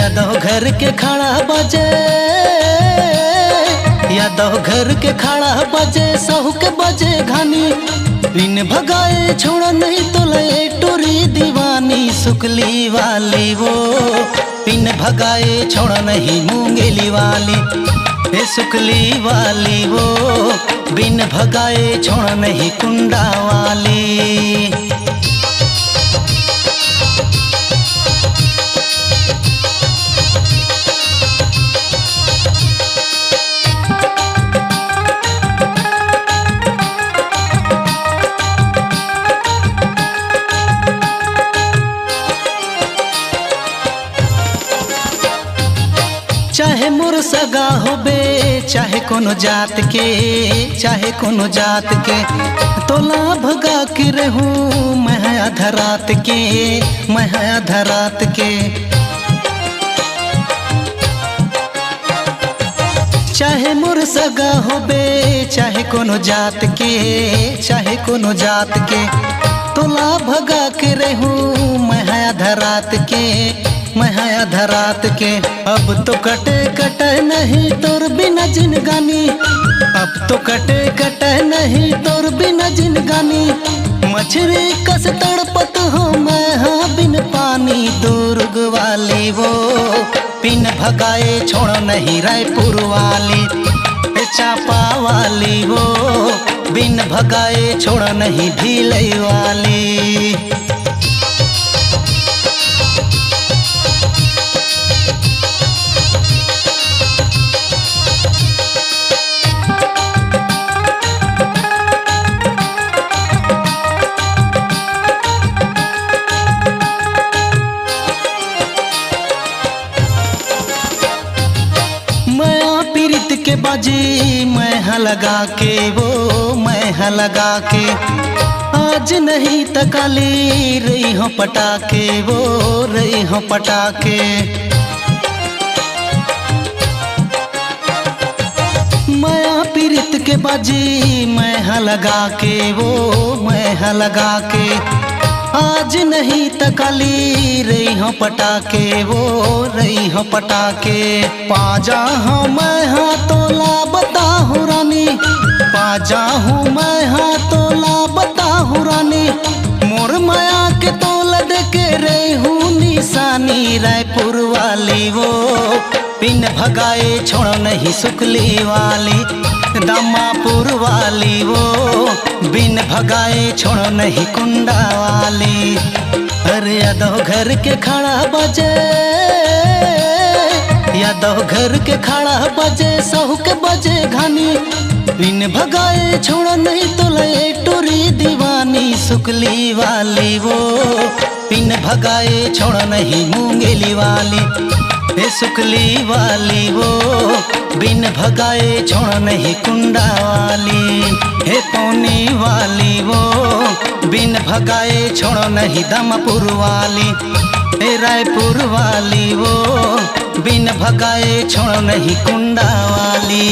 यादव घर के खड़ा बजे, यादव घर के खड़ा बजे, सहू के बजे घानी, बिन भगाए छोड़ा नहीं तो लए टोरी दीवानी। सुकली वाली वो बिन भगाए छोड़ा नहीं मूंगेली वाली, हे सुकली वाली वो बिन भगाए छोड़ा नहीं कुंडा वाली। चाहे मोर सगा होबे, चाहे कोनो जात के, चाहे कोनो जात के, तोला भगा के रहूं मैं आधा रात के, मैं आधा रात के। चाहे मोर सगा होबे, चाहे कोनो जात के, चाहे कोनो जात के, तोला भगा के रहूं मैं आधा रात के, मैं आधा रात के। अब तो कटे कटे नहीं तोर बिना जिनगानी, अब तो कटे कटे नहीं तोर बिना जिनगानी। मछली कस तड़पत हो मैं हाँ बिन पानी। दुर्ग वाली वो बिन भगाए छोड़ नहीं रायपुर वाली, चापा वाली वो बिन भगाए छोड़ नहीं भिलई वाली। के बाजी मैं लगा के वो मैं लगा के, आज नहीं तकाली रही हो पटाके वो रही हो पटाके। मैं पीरित के बाजी मैं लगा के वो मैं लगा के, आज नहीं तकाली रही हो पटाके वो रही हो पटाके। पाजा हूँ मैं हाँ तोला बताहूँ रानी, पाजा हूँ मैं हाँ तोला बताहूँ रानी। मोर माया के तोला देके रही हूँ निशानी। रायपुर वाली वो बिन भगाए छोड़ नहीं सुकली वाली, दमापुर वाली वो बिन भगाए छोड़ नहीं कुंडा वाली। अरे यादव घर के खड़ा बजे, यादव घर के खड़ा बजे, सहू के बजे घानी, बिन भगाए छोड़ नहीं तो लए टोरी दीवानी। सुकली वाली वो बिन भगाए छोड़ नहीं मूंगेली वाली, हे सुकली वाली वो बिन भगाए छोड़ नहीं कुंडा वाली। हे पौनी वाली वो बिन भगाए छोड़ नहीं दमपुर वाली, हे रायपुर वाली वो बिन भगाए छोड़ नहीं कुंडा वाली।